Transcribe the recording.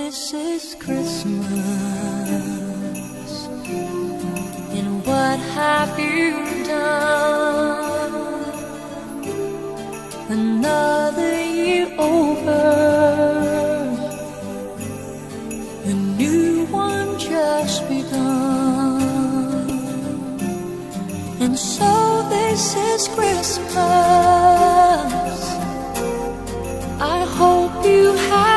this is Christmas, and what have you done? Another year over, a new one just begun. And so this is Christmas. I hope you have